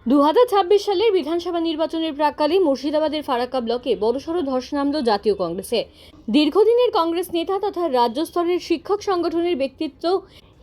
2026 সালের বিধানসভা নির্বাচনের প্রাক্কালে মুর্শিদাবাদের ফারাক্কা ব্লকে বড়সড় ধস নামল জাতীয় কংগ্রেসে। দীর্ঘদিনের কংগ্রেস নেতা তথা রাজ্য স্তরের শিক্ষক সংগঠনের ব্যক্তিত্ব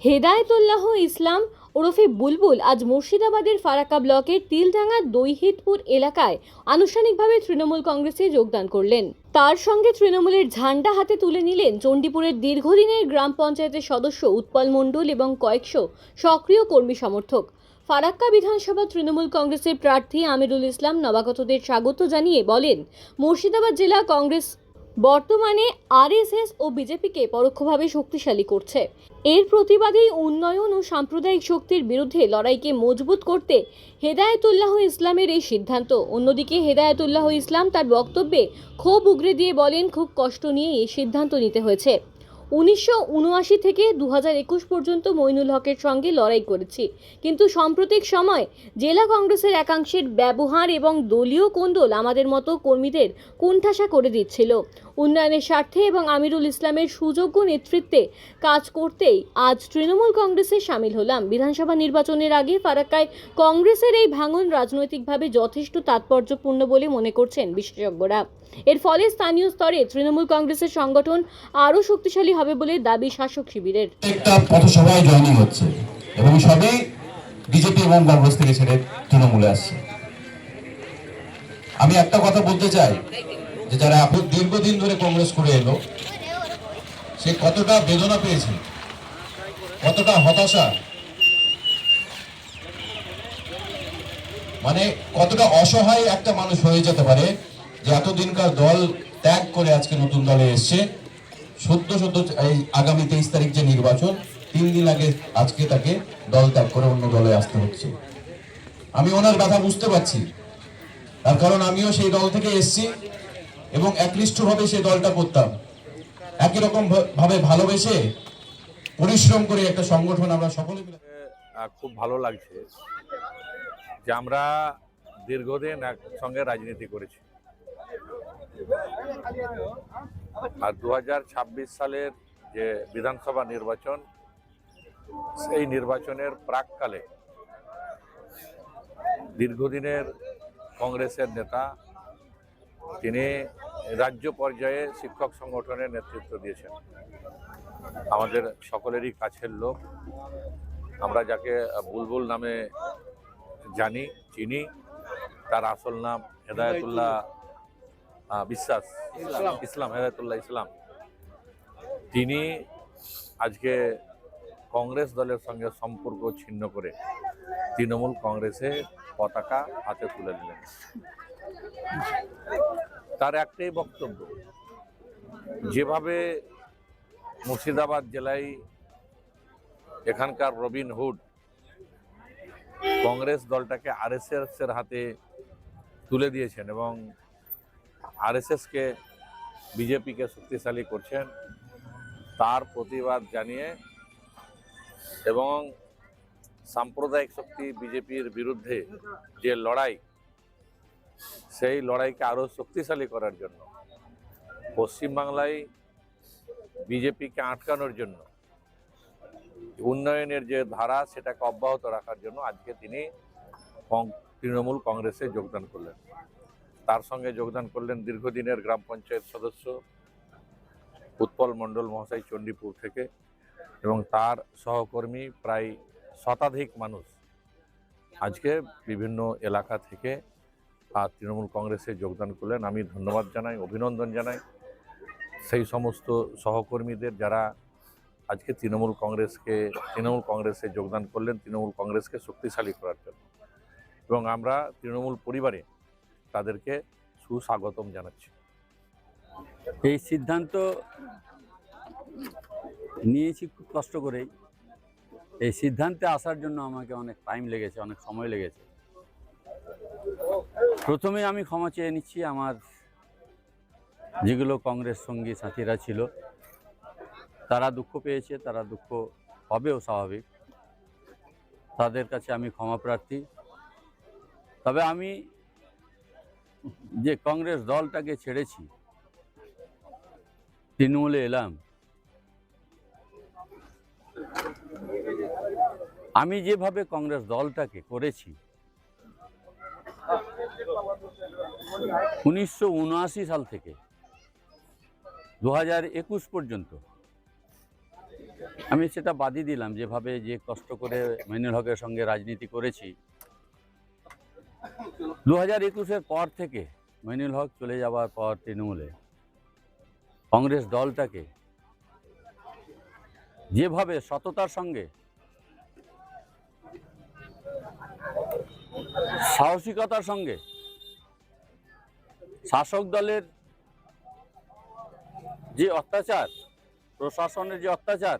হেদায়েতুল্লাহ ইসলাম ওরফে বুলবুল আজ মুর্শিদাবাদের ফারাক্কা ব্লকের তিলডাঙ্গা দৈহিতপুর এলাকায় আনুষ্ঠানিকভাবে তৃণমূল কংগ্রেসে যোগদান করলেন। তার সঙ্গে তৃণমূলের ঝান্ডা হাতে তুলে নিলেন চণ্ডীপুরের দীর্ঘদিনের গ্রাম পঞ্চায়েতের সদস্য উৎপল মণ্ডল এবং কয়েকশো সক্রিয় কর্মী সমর্থক। ফারাক্কা বিধানসভা তৃণমূল কংগ্রেসের প্রার্থী আমিরুল ইসলাম নবাগতদের স্বাগত জানিয়ে বলেন, মুর্শিদাবাদ জেলা কংগ্রেস বর্তমানে আরএসএস ও বিজেপিকে পরোক্ষভাবে শক্তিশালী করছে। এর প্রতিবাদেই উন্নয়ন ও সাম্প্রদায়িক শক্তির বিরুদ্ধে লড়াইকে মজবুত করতে হেদায়েতুল্লাহ ইসলামের এই সিদ্ধান্ত। অন্যদিকে হেদায়েতুল্লাহ ইসলাম তার বক্তব্যে ক্ষোভ উগরে দিয়ে বলেন, খুব কষ্ট নিয়ে এই সিদ্ধান্ত নিতে হয়েছে। 1979 থেকে 2021 পর্যন্ত মইনুল হকের সঙ্গে লড়াই করেছি, কিন্তু সাম্প্রতিক সময় জেলা কংগ্রেসের একাংশের ব্যবহার এবং দলীয় কোন্দল আমাদের মতো কর্মীদের কোণঠাসা করে দিচ্ছিল। উন্নয়নের স্বার্থে এবং আমিরুল ইসলামের সুযোগ্য নেতৃত্বে কাজ করতেই আজ তৃণমূল কংগ্রেসে সামিল হলাম। বিধানসভা নির্বাচনের আগে ফারাক্কায় কংগ্রেসের এই ভাঙন রাজনৈতিকভাবে যথেষ্ট তাৎপর্যপূর্ণ বলে মনে করছেন বিশেষজ্ঞরা। এর ফলে স্থানীয় স্তরে তৃণমূল কংগ্রেসের সংগঠন আরও শক্তিশালী হবে বলে দাবি শাসক শিবিরের। একটা পথসভায় জয়েনিং হচ্ছে এবং সবই বিজেপি এবং কংগ্রেস থেকে ছেড়ে তৃণমূলে আসছে। আমি একটা কথা বলতে চাই যে যারা দীর্ঘদিন ধরে কংগ্রেস করে এলো, সে কতটা বেদনা পেয়েছে, কতটা হতাশা, মানে কতটা অসহায় একটা মানুষ হয়ে যেতে পারে যে এতদিনকার দল ত্যাগ করে আজকে নতুন দলে এসছে। সদ্য এই আগামী 23 তারিখ যে নির্বাচন, 3 দিন আগে আজকে তাকে দল ত্যাগ করে অন্য দলে আসতে হচ্ছে। আমি ওনার কথা বুঝতে পারছি, তার কারণ আমিও সেই দল থেকে এসছি এবং একনিষ্ঠভাবে সেই দলটা করতাম। একই রকম ভাবে ভালোবেসে পরিশ্রম করে একটা সংগঠন আমরা সকলে মিলে। খুব ভালো লাগছে যে আমরা দীর্ঘদিন একসঙ্গে রাজনীতি করেছি, আর 2026 সালের যে বিধানসভা নির্বাচন, সেই নির্বাচনের প্রাককালে দীর্ঘদিনের কংগ্রেসের নেতা, তিনি রাজ্য পর্যায়ে শিক্ষক সংগঠনের নেতৃত্ব দিয়েছেন। আমাদের সকলেরই কাছের লোক, আমরা যাকে বুলবুল নামে জানি, চিনি, তার আসল নাম হেদায়েতুল্লাহ ইসলাম, হেদায়েতুল্লাহ ইসলাম। তিনি আজকে কংগ্রেস দলের সঙ্গে সম্পর্ক ছিন্ন করে তৃণমূল কংগ্রেসে পতাকা হাতে তুলে দিলেন। তার একটাই বক্তব্য, যেভাবে মুর্শিদাবাদ জেলায় এখানকার রবিন হুড কংগ্রেস দলটাকে আরএসএস এর হাতে তুলে দিয়েছেন এবং আরএসএসকে, বিজেপিকে শক্তিশালী করছেন, তার প্রতিবাদ জানিয়ে এবং সাম্প্রদায়িক শক্তি বিজেপির বিরুদ্ধে যে লড়াই, সেই লড়াইকে আরও শক্তিশালী করার জন্য, পশ্চিমবাংলায় বিজেপিকে আটকানোর জন্য, উন্নয়নের যে ধারা সেটাকে অব্যাহত রাখার জন্য আজকে তিনি তৃণমূল কংগ্রেসে যোগদান করলেন। তার সঙ্গে যোগদান করলেন দীর্ঘদিনের গ্রাম পঞ্চায়েত সদস্য উৎপল মণ্ডল মহাশয় চণ্ডীপুর থেকে, এবং তার সহকর্মী প্রায় শতাধিক মানুষ আজকে বিভিন্ন এলাকা থেকে তৃণমূল কংগ্রেসে যোগদান করলেন। আমি ধন্যবাদ জানাই, অভিনন্দন জানাই সেই সমস্ত সহকর্মীদের যারা আজকে তৃণমূল কংগ্রেসে যোগদান করলেন, তৃণমূল কংগ্রেসকে শক্তিশালী করার জন্য, এবং আমরা তৃণমূল পরিবারে তাদেরকে সুস্বাগতম জানাচ্ছি। এই সিদ্ধান্ত নিয়েছি খুব কষ্ট করেই। এই সিদ্ধান্তে আসার জন্য আমাকে অনেক টাইম লেগেছে, অনেক সময় লেগেছে। প্রথমে আমি ক্ষমা চেয়ে নিচ্ছি আমার যেগুলো কংগ্রেস সঙ্গী সাথীরা ছিল, তারা দুঃখ পেয়েছে, তারা দুঃখ হবেও স্বাভাবিক, তাদের কাছে আমি ক্ষমা প্রার্থী। তবে আমি যে কংগ্রেস দলটাকে ছেড়েছি, তৃণমূলে এলাম, আমি যেভাবে কংগ্রেস দলটাকে করেছি 1979 সাল থেকে 2021 পর্যন্ত আমি সেটা বাদই দিলাম, যেভাবে যে কষ্ট করে মইনুল হকের সঙ্গে রাজনীতি করেছি। 2021-এর পর থেকে মইনুল হক চলে যাওয়ার পর তৃণমূলে কংগ্রেস দলটাকে যেভাবে সততার সঙ্গে, সাহসিকতার সঙ্গে শাসক দলের যে অত্যাচার, প্রশাসনের যে অত্যাচার,